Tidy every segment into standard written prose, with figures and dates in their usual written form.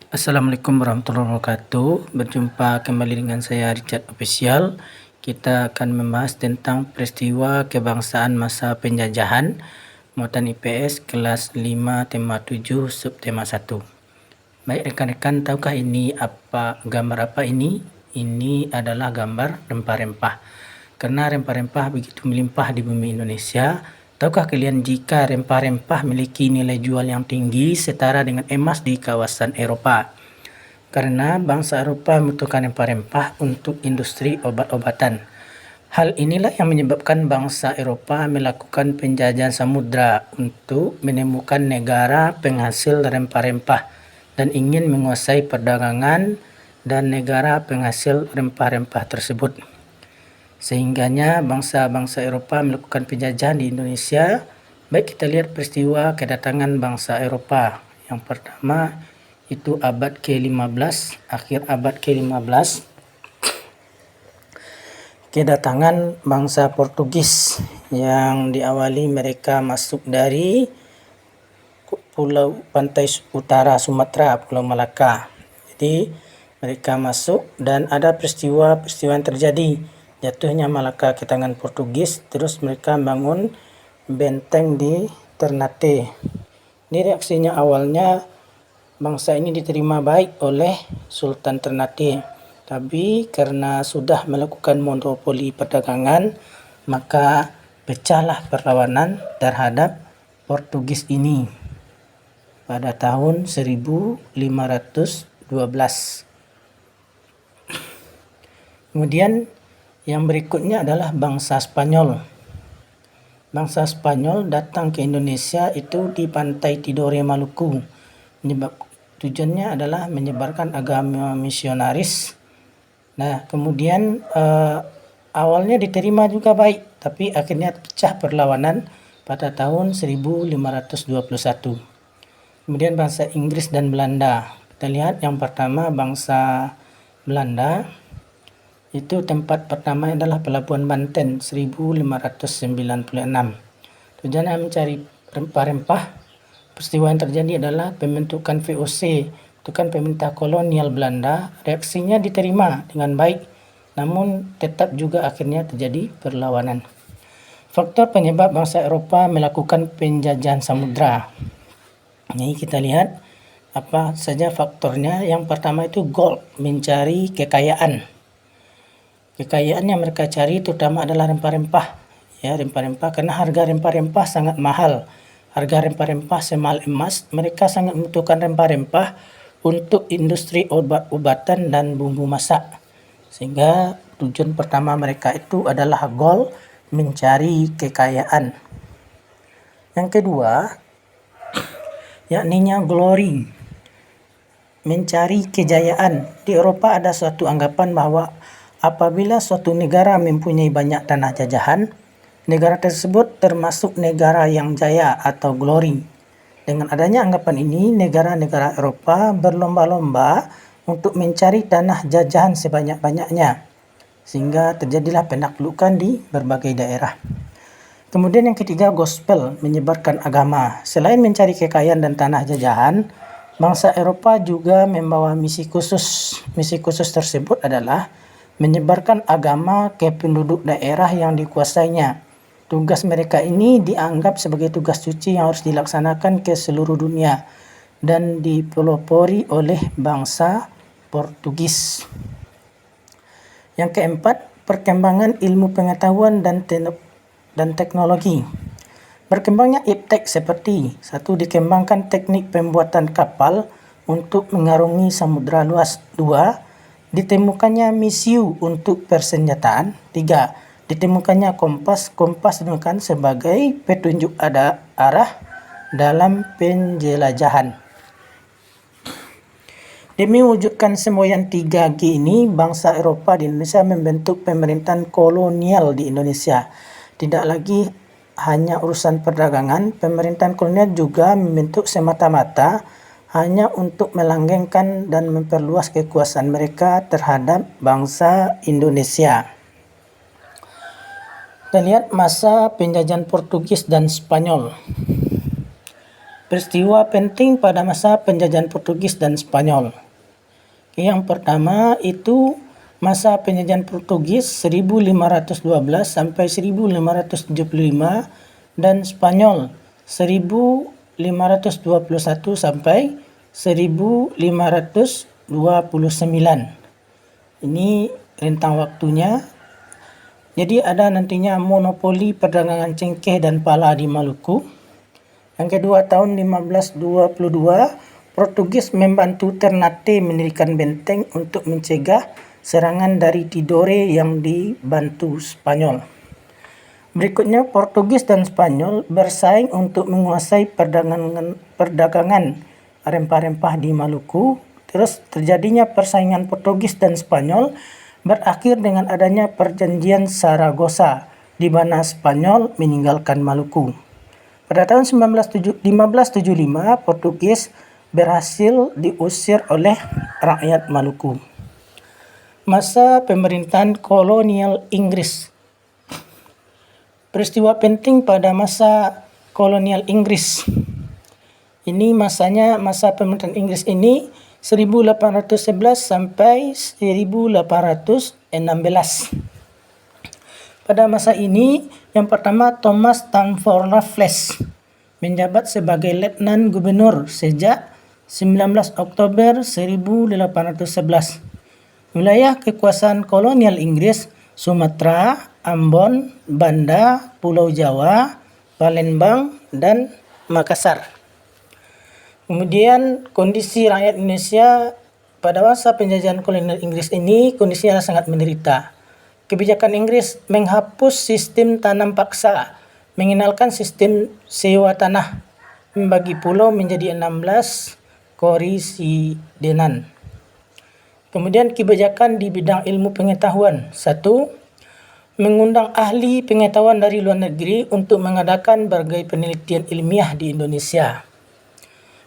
Assalamualaikum warahmatullahi wabarakatuh. Berjumpa kembali dengan saya Richard Official. Kita akan membahas tentang peristiwa kebangsaan masa penjajahan muatan IPS kelas 5 tema 7 subtema 1. Baik rekan-rekan, tahukah ini gambar apa ini? Ini adalah gambar rempah-rempah. Karena rempah-rempah begitu melimpah di bumi Indonesia, tahukah kalian jika rempah-rempah memiliki nilai jual yang tinggi setara dengan emas di kawasan Eropa? Karena bangsa Eropa membutuhkan rempah-rempah untuk industri obat-obatan. Hal inilah yang menyebabkan bangsa Eropa melakukan penjajahan samudra untuk menemukan negara penghasil rempah-rempah dan ingin menguasai perdagangan dan negara penghasil rempah-rempah tersebut. Sehingganya bangsa-bangsa Eropa melakukan penjajahan di Indonesia. Baik, kita lihat peristiwa kedatangan bangsa Eropa. Yang pertama itu abad ke-15, akhir abad ke-15. Kedatangan bangsa Portugis yang diawali mereka masuk dari pulau pantai utara Sumatera, Pulau Malaka. Jadi mereka masuk dan ada peristiwa-peristiwa yang terjadi. Jatuhnya Malaka ke tangan Portugis, terus mereka bangun benteng di Ternate. Ini reaksinya awalnya bangsa ini diterima baik oleh Sultan Ternate. Tapi karena sudah melakukan monopoli perdagangan, maka pecahlah perlawanan terhadap Portugis ini pada tahun 1512. Kemudian yang berikutnya adalah bangsa Spanyol. Bangsa Spanyol datang ke Indonesia itu di pantai Tidore, Maluku. Tujuannya adalah menyebarkan agama misionaris. Nah, kemudian awalnya diterima juga baik, tapi akhirnya pecah perlawanan pada tahun 1521. Kemudian bangsa Inggris dan Belanda. Kita lihat yang pertama bangsa Belanda. Itu tempat pertama adalah Pelabuhan Banten 1596. Tujuannya mencari rempah-rempah. Peristiwa yang terjadi adalah pembentukan VOC, bentukan pemerintah kolonial Belanda. Reaksinya diterima dengan baik, namun tetap juga akhirnya terjadi perlawanan. Faktor penyebab bangsa Eropa melakukan penjajahan samudra. Ini kita lihat apa saja faktornya. Yang pertama itu gold, mencari kekayaan. Kekayaan yang mereka cari terutama adalah rempah-rempah. Ya, rempah-rempah karena harga rempah-rempah sangat mahal. Harga rempah-rempah semahal emas, mereka sangat membutuhkan rempah-rempah untuk industri obat-obatan dan bumbu masak. Sehingga tujuan pertama mereka itu adalah goal, mencari kekayaan. Yang kedua, yakninya glory, mencari kejayaan. Di Eropa ada suatu anggapan bahwa apabila suatu negara mempunyai banyak tanah jajahan, negara tersebut termasuk negara yang jaya atau glory. Dengan adanya anggapan ini, negara-negara Eropa berlomba-lomba untuk mencari tanah jajahan sebanyak-banyaknya, sehingga terjadilah penaklukan di berbagai daerah. Kemudian yang ketiga, gospel, menyebarkan agama. Selain mencari kekayaan dan tanah jajahan, bangsa Eropa juga membawa misi khusus. Misi khusus tersebut adalah menyebarkan agama ke penduduk daerah yang dikuasainya. Tugas mereka ini dianggap sebagai tugas suci yang harus dilaksanakan ke seluruh dunia dan dipelopori oleh bangsa Portugis. Yang keempat, perkembangan ilmu pengetahuan dan teknologi. Berkembangnya iptek seperti: 1. Dikembangkan teknik pembuatan kapal untuk mengarungi samudra luas. 2. Ditemukannya misiu untuk persenjataan. 3. Ditemukannya kompas. Kompas digunakan sebagai petunjuk arah dalam penjelajahan. Demi mewujudkan semboyan 3G ini, bangsa Eropa di Indonesia membentuk pemerintahan kolonial di Indonesia. Tidak lagi hanya urusan perdagangan, pemerintahan kolonial juga membentuk semata-mata hanya untuk melanggengkan dan memperluas kekuasaan mereka terhadap bangsa Indonesia. Kita lihat masa penjajahan Portugis dan Spanyol. Peristiwa penting pada masa penjajahan Portugis dan Spanyol. Yang pertama itu masa penjajahan Portugis 1512 sampai 1575 dan Spanyol 1521 sampai 1529. Ini rentang waktunya. Jadi ada nantinya monopoli perdagangan cengkeh dan pala di Maluku. Yang kedua, tahun 1522, Portugis membantu Ternate mendirikan benteng untuk mencegah serangan dari Tidore yang dibantu Spanyol. Berikutnya, Portugis dan Spanyol bersaing untuk menguasai perdagangan rempah-rempah di Maluku. Terus terjadinya persaingan Portugis dan Spanyol berakhir dengan adanya perjanjian Saragossa, di mana Spanyol meninggalkan Maluku. Pada tahun 1575, Portugis berhasil diusir oleh rakyat Maluku. Masa pemerintahan kolonial Inggris. Peristiwa penting pada masa kolonial Inggris. Ini masa pemerintahan Inggris ini 1811 sampai 1816. Pada masa ini, yang pertama Thomas Stamford Raffles menjabat sebagai Letnan Gubernur sejak 19 Oktober 1811. Wilayah kekuasaan kolonial Inggris: Sumatera, Ambon, Banda, Pulau Jawa, Palembang, dan Makassar. Kemudian kondisi rakyat Indonesia pada masa penjajahan kolonial Inggris ini kondisinya sangat menderita. Kebijakan Inggris menghapus sistem tanam paksa, mengenalkan sistem sewa tanah, membagi pulau menjadi 16 korisidenan. Kemudian kebijakan di bidang ilmu pengetahuan. 1. Mengundang ahli pengetahuan dari luar negeri untuk mengadakan berbagai penelitian ilmiah di Indonesia.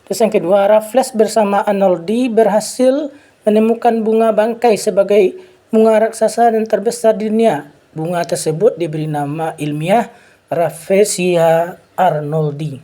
Terus yang kedua, Raffles bersama Arnoldi berhasil menemukan bunga bangkai sebagai bunga raksasa dan terbesar di dunia. Bunga tersebut diberi nama ilmiah Rafflesia arnoldi.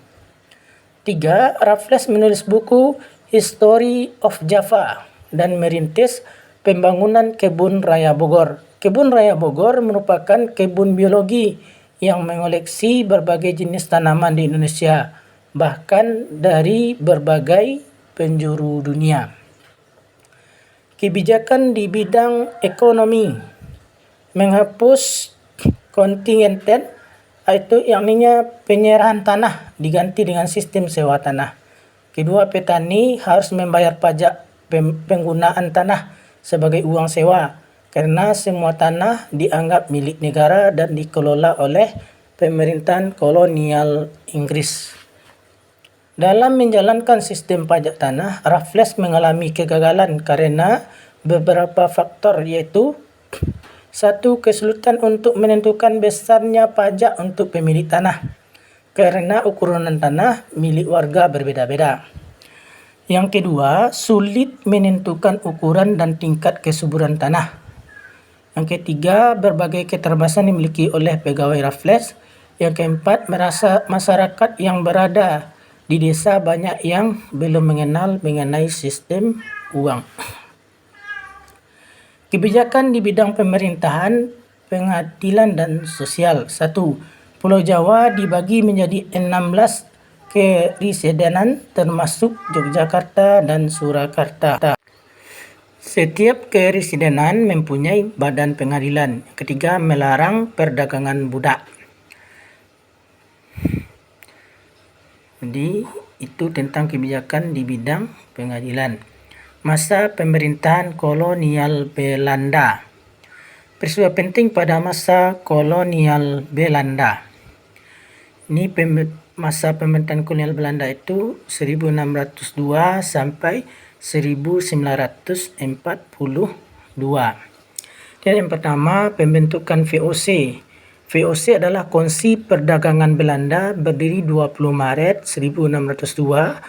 3. Raffles menulis buku History of Java dan merintis pembangunan Kebun Raya Bogor. Kebun Raya Bogor merupakan kebun biologi yang mengoleksi berbagai jenis tanaman di Indonesia, bahkan dari berbagai penjuru dunia. Kebijakan di bidang ekonomi: menghapus kontingenten, itu yakninya penyerahan tanah diganti dengan sistem sewa tanah. Kedua, petani harus membayar pajak penggunaan tanah sebagai uang sewa karena semua tanah dianggap milik negara dan dikelola oleh pemerintahan kolonial Inggris. Dalam menjalankan sistem pajak tanah, Raffles mengalami kegagalan karena beberapa faktor, yaitu 1. Kesulitan untuk menentukan besarnya pajak untuk pemilik tanah karena ukuran tanah milik warga berbeda-beda. Yang kedua, sulit menentukan ukuran dan tingkat kesuburan tanah. Yang ketiga, berbagai keterbatasan dimiliki oleh pegawai Raffles. Yang keempat, merasa masyarakat yang berada di desa banyak yang belum mengenal mengenai sistem uang. Kebijakan di bidang pemerintahan, pengadilan, dan sosial. 1. Pulau Jawa dibagi menjadi 16 keresidenan termasuk Yogyakarta dan Surakarta. Setiap keresidenan mempunyai badan pengadilan. Ketiga, melarang perdagangan budak. Jadi itu tentang kebijakan di bidang pengadilan. Masa pemerintahan kolonial Belanda. Peristiwa penting pada masa kolonial Belanda. Ini masa pemerintahan kolonial Belanda itu 1602 sampai 1942. Dan yang pertama, pembentukan VOC. VOC adalah Kongsi Perdagangan Belanda, berdiri 20 Maret 1602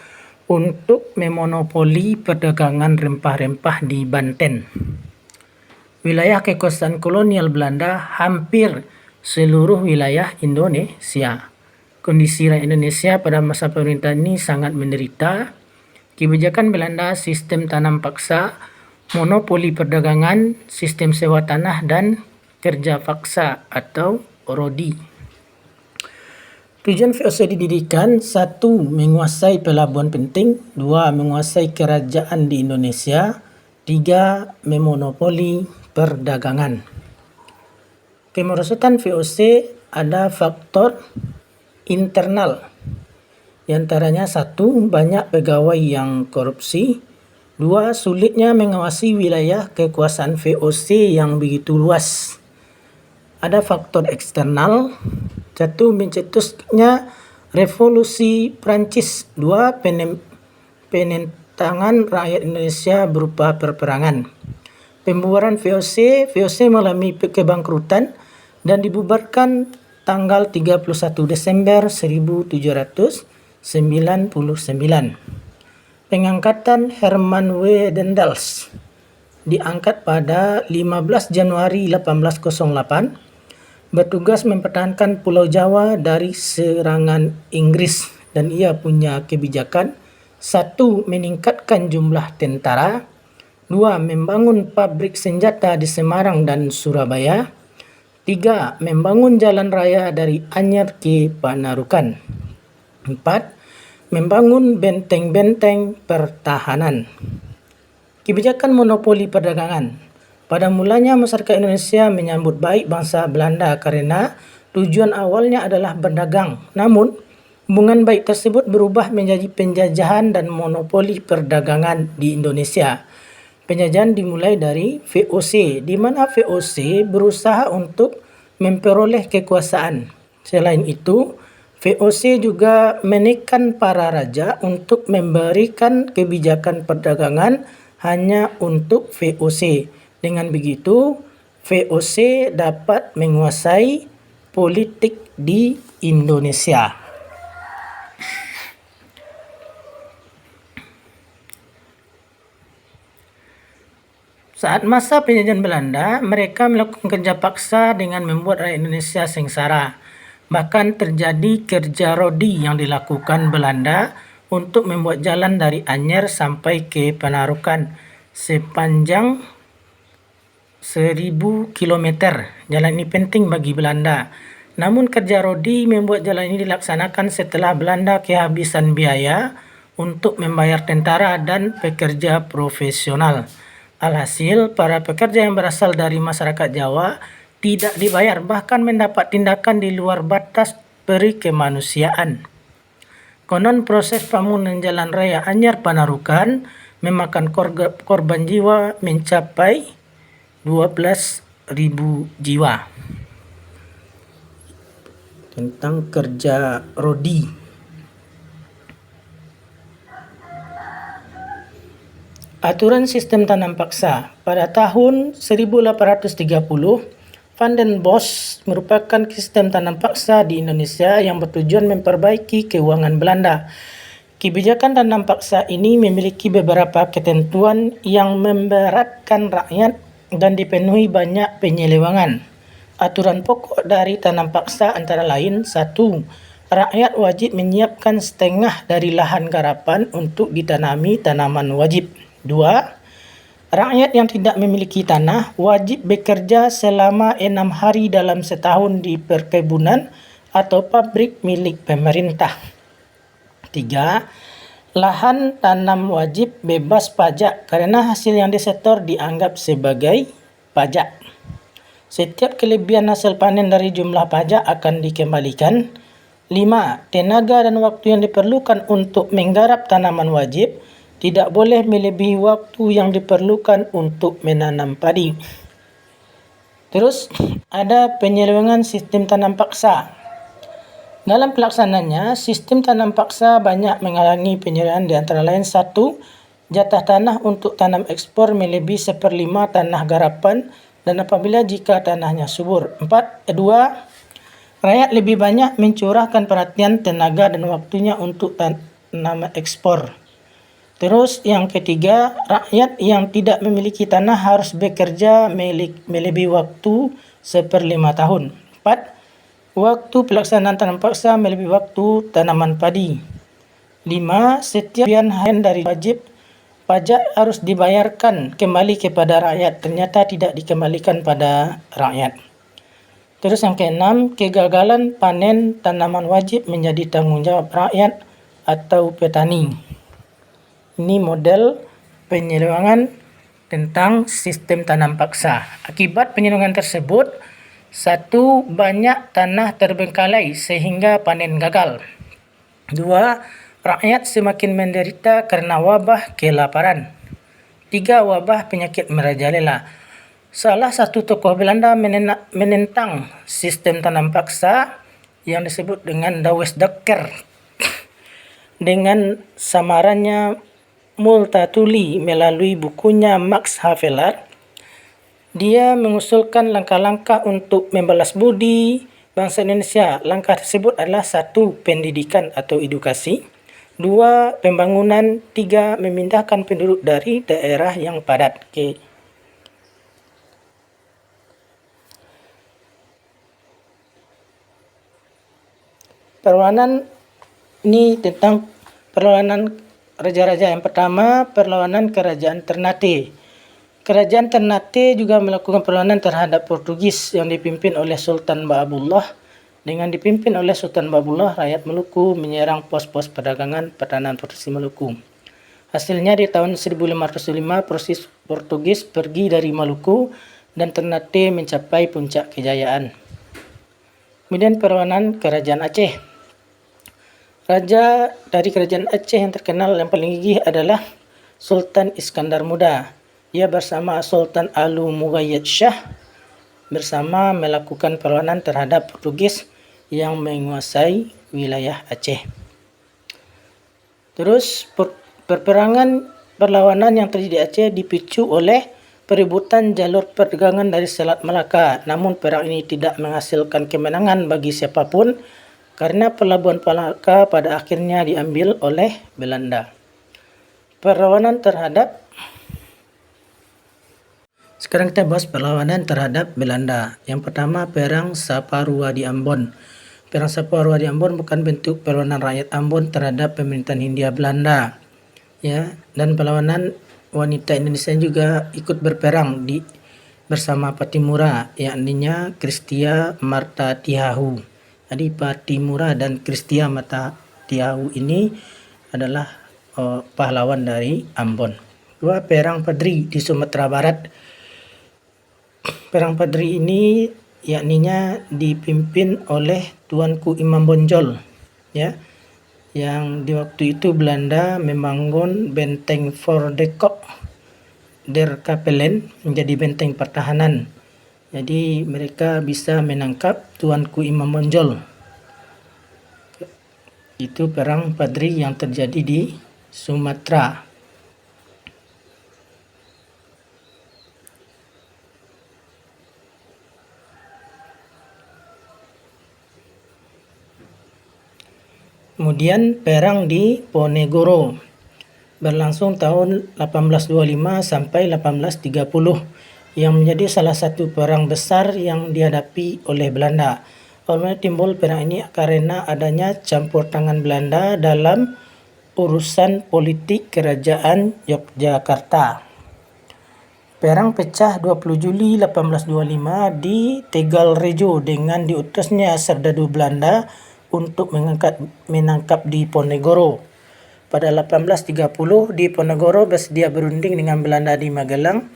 untuk memonopoli perdagangan rempah-rempah di Banten. Wilayah kekuasaan kolonial Belanda hampir seluruh wilayah Indonesia. kondisi rakyat Indonesia pada masa pemerintahan ini sangat menderita. Kebijakan Belanda, sistem tanam paksa, monopoli perdagangan, sistem sewa tanah, dan kerja paksa atau RODI. Tujuan VOC didirikan: 1. Menguasai pelabuhan penting. 2. Menguasai kerajaan di Indonesia. 3. Memonopoli perdagangan. Kemerosotan VOC ada faktor internal. Di antaranya 1. Banyak pegawai yang korupsi. 2. Sulitnya mengawasi wilayah kekuasaan VOC yang begitu luas. Ada faktor eksternal. 1. Mencetusnya revolusi Prancis. 2. Penentangan rakyat Indonesia berupa perperangan. Pembubaran VOC mengalami kebangkrutan dan dibubarkan tanggal 31 Desember 1799. Pengangkatan Herman W. Dendels diangkat pada 15 Januari 1808, bertugas mempertahankan Pulau Jawa dari serangan Inggris, dan ia punya kebijakan: 1. Meningkatkan jumlah tentara. 2. Membangun pabrik senjata di Semarang dan Surabaya. 3. Membangun jalan raya dari Anyer ke Panarukan. 4. Membangun benteng-benteng pertahanan. Kebijakan monopoli perdagangan. Pada mulanya masyarakat Indonesia menyambut baik bangsa Belanda karena tujuan awalnya adalah berdagang. Namun, hubungan baik tersebut berubah menjadi penjajahan dan monopoli perdagangan di Indonesia. Penjajahan dimulai dari VOC, di mana VOC berusaha untuk memperoleh kekuasaan. Selain itu, VOC juga menekan para raja untuk memberikan kebijakan perdagangan hanya untuk VOC. Dengan begitu, VOC dapat menguasai politik di Indonesia. Saat masa penjajahan Belanda, mereka melakukan kerja paksa dengan membuat rakyat Indonesia sengsara. Bahkan terjadi kerja RODI yang dilakukan Belanda untuk membuat jalan dari Anyer sampai ke Panarukan sepanjang 1000 km. Jalan ini penting bagi Belanda. Namun kerja RODI membuat jalan ini dilaksanakan setelah Belanda kehabisan biaya untuk membayar tentara dan pekerja profesional. Alhasil, para pekerja yang berasal dari masyarakat Jawa tidak dibayar, bahkan mendapat tindakan di luar batas peri kemanusiaan. Konon proses pembangunan jalan raya Anyer Panarukan memakan korban jiwa mencapai 12.000 jiwa. Tentang kerja RODI. Aturan sistem tanam paksa. Pada tahun 1830, Van den Bosch merupakan sistem tanam paksa di Indonesia yang bertujuan memperbaiki keuangan Belanda. Kebijakan tanam paksa ini memiliki beberapa ketentuan yang memberatkan rakyat dan dipenuhi banyak penyelewengan. Aturan pokok dari tanam paksa antara lain: 1. Rakyat wajib menyiapkan setengah dari lahan garapan untuk ditanami tanaman wajib. 2. Rakyat yang tidak memiliki tanah wajib bekerja selama 6 hari dalam setahun di perkebunan atau pabrik milik pemerintah. 3. Lahan tanam wajib bebas pajak karena hasil yang disetor dianggap sebagai pajak. Setiap kelebihan hasil panen dari jumlah pajak akan dikembalikan. 5. Tenaga dan waktu yang diperlukan untuk menggarap tanaman wajib tidak boleh melebihi waktu yang diperlukan untuk menanam padi. Terus ada penyelewengan sistem tanam paksa. Dalam pelaksanaannya, sistem tanam paksa banyak menghalangi penyelewengan, di antara lain: 1. Jatah tanah untuk tanam ekspor melebihi 1/5 tanah garapan dan apabila jika tanahnya subur. 2. Rakyat lebih banyak mencurahkan perhatian, tenaga dan waktunya untuk tanam ekspor. Terus yang ketiga, rakyat yang tidak memiliki tanah harus bekerja melebihi waktu 1/5 tahun. 4. Waktu pelaksanaan tanam paksa melebihi waktu tanaman padi. 5. Setiap bagian dari wajib pajak harus dibayarkan kembali kepada rakyat, ternyata tidak dikembalikan pada rakyat. Terus yang ke-6, kegagalan panen tanaman wajib menjadi tanggung jawab rakyat atau petani. Ini model penyelewengan tentang sistem tanam paksa. Akibat penyelewengan tersebut, 1. Banyak tanah terbengkalai sehingga panen gagal. 2. Rakyat semakin menderita karena wabah kelaparan. 3. Wabah penyakit merajalela. Salah satu tokoh Belanda menentang sistem tanam paksa yang disebut dengan Douwes Dekker dengan samarannya Multatuli melalui bukunya Max Havelaar. Dia mengusulkan langkah-langkah untuk membalas budi bangsa Indonesia. Langkah tersebut adalah 1. Pendidikan atau edukasi. 2. Pembangunan. 3. Memindahkan penduduk dari daerah yang padat. Perlawanan ini tentang perlawanan raja-raja. Yang pertama, perlawanan kerajaan Ternate. Kerajaan Ternate juga melakukan perlawanan terhadap Portugis yang dipimpin oleh Sultan Bahabullah. Dengan dipimpin oleh Sultan Bahabullah, rakyat Maluku menyerang pos-pos perdagangan peranan Portugis Maluku. Hasilnya di tahun 1505, Portugis pergi dari Maluku dan Ternate mencapai puncak kejayaan. Kemudian perlawanan kerajaan Aceh. Raja dari kerajaan Aceh yang terkenal yang paling gigih adalah Sultan Iskandar Muda. Ia bersama Sultan Alu Mugayyad Shah bersama melakukan perlawanan terhadap Portugis yang menguasai wilayah Aceh. Terus perperangan perlawanan yang terjadi di Aceh dipicu oleh perebutan jalur perdagangan dari Selat Melaka. Namun perang ini tidak menghasilkan kemenangan bagi siapapun karena pelabuhan Melaka pada akhirnya diambil oleh Belanda. Perlawanan terhadap Sekarang kita bahas perlawanan terhadap Belanda. Yang pertama, Perang Saparua di Ambon. Perang Saparua di Ambon bukan bentuk perlawanan rakyat Ambon terhadap pemerintahan Hindia Belanda. Ya, dan perlawanan wanita Indonesia juga ikut berperang bersama Patimura, yakninya Kristia Marta Tiahu. Jadi Patimura dan Kristia Marta Tiahu ini adalah pahlawan dari Ambon. 2. Perang Padri di Sumatera Barat. Perang Padri ini yakninya dipimpin oleh Tuanku Imam Bonjol, ya, yang di waktu itu Belanda membangun benteng Fort de Kock der Kapellen menjadi benteng pertahanan. Jadi mereka bisa menangkap Tuanku Imam Bonjol. Itu perang Padri yang terjadi di Sumatera. Kemudian perang di Ponegoro berlangsung tahun 1825 sampai 1830 yang menjadi salah satu perang besar yang dihadapi oleh Belanda. Awalnya timbul perang ini karena adanya campur tangan Belanda dalam urusan politik kerajaan Yogyakarta. Perang pecah 20 Juli 1825 di Tegalrejo dengan diutusnya serdadu Belanda untuk menangkap di Ponegoro. Pada 1830 di Ponegoro bersedia berunding dengan Belanda di Magelang.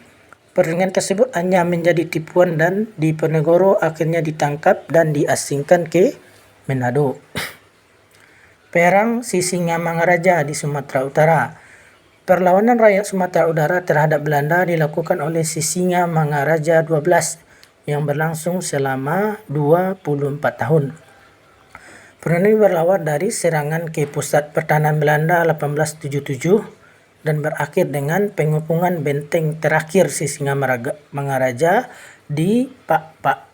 Perundingan tersebut hanya menjadi tipuan dan di Ponegoro akhirnya ditangkap dan diasingkan ke Manado. Perang Sisingamangaraja di Sumatera Utara. Perlawanan rakyat Sumatera Utara terhadap Belanda dilakukan oleh Sisingamangaraja 12 yang berlangsung selama 24 tahun. Perlawanan ini berawal dari serangan ke pusat pertahanan Belanda 1877 dan berakhir dengan pengepungan benteng terakhir Sisingamangaraja di Pakpak.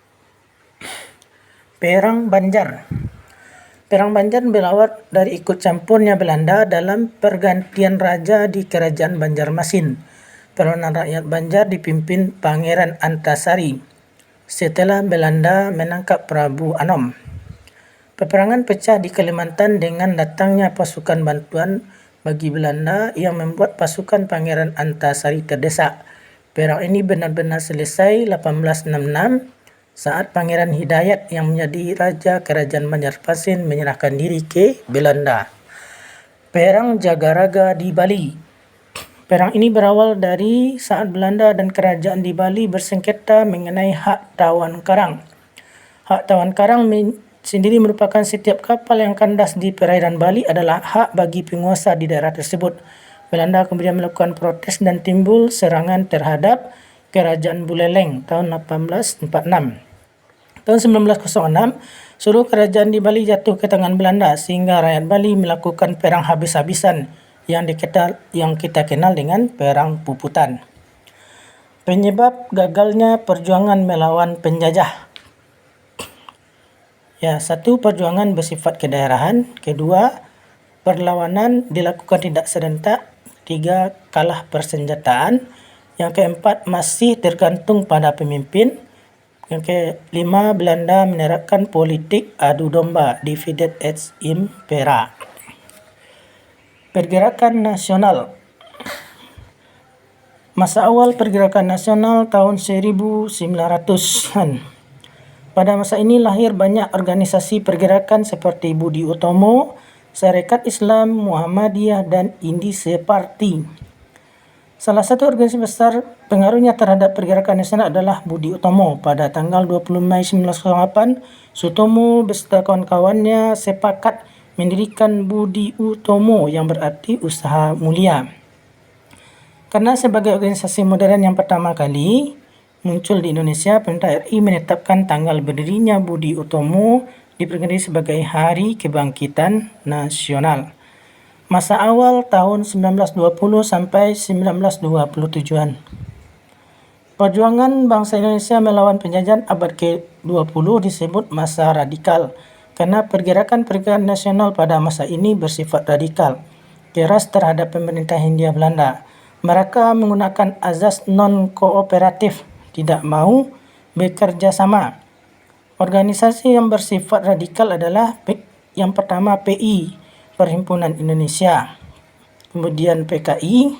Perang Banjar. Perang Banjar berawal dari ikut campurnya Belanda dalam pergantian raja di kerajaan Banjarmasin. Perlawanan rakyat Banjar dipimpin Pangeran Antasari setelah Belanda menangkap Prabu Anom. Peperangan pecah di Kalimantan dengan datangnya pasukan bantuan bagi Belanda yang membuat pasukan Pangeran Antasari terdesak. Perang ini benar-benar selesai 1866 saat Pangeran Hidayat yang menjadi Raja Kerajaan Banjarmasin menyerahkan diri ke Belanda. Perang Jagaraga di Bali. Perang ini berawal dari saat Belanda dan kerajaan di Bali bersengketa mengenai hak tawan karang. Hak tawan karang sendiri merupakan setiap kapal yang kandas di perairan Bali adalah hak bagi penguasa di daerah tersebut. Belanda kemudian melakukan protes dan timbul serangan terhadap Kerajaan Buleleng tahun 1846. Tahun 1906, seluruh kerajaan di Bali jatuh ke tangan Belanda sehingga rakyat Bali melakukan perang habis-habisan yang kita kenal dengan Perang Puputan. Penyebab gagalnya perjuangan melawan penjajah. Ya, satu, perjuangan bersifat kedaerahan. Kedua, perlawanan dilakukan tidak serentak. Tiga, kalah persenjataan. Yang keempat, masih tergantung pada pemimpin. Yang kelima, Belanda menerapkan politik adu domba, divided et impera. Pergerakan nasional. Masa awal pergerakan nasional tahun 1900-an. Pada masa ini lahir banyak organisasi pergerakan seperti Budi Utomo, Sarekat Islam, Muhammadiyah, dan Indische Party. Salah satu organisasi besar pengaruhnya terhadap pergerakan nasional adalah Budi Utomo. Pada tanggal 20 Mei 1908, Sutomo beserta kawan-kawannya sepakat mendirikan Budi Utomo yang berarti usaha mulia. Karena sebagai organisasi modern yang pertama kali muncul di Indonesia, pemerintah RI menetapkan tanggal berdirinya Budi Utomo diperingati sebagai Hari Kebangkitan Nasional. Masa awal tahun 1920 sampai 1927-an. Perjuangan bangsa Indonesia melawan penjajahan abad ke-20 disebut masa radikal karena pergerakan nasional pada masa ini bersifat radikal, keras terhadap pemerintah Hindia Belanda. Mereka menggunakan azas non-kooperatif, tidak mau bekerja sama. Organisasi yang bersifat radikal adalah yang pertama PI, Perhimpunan Indonesia, kemudian PKI,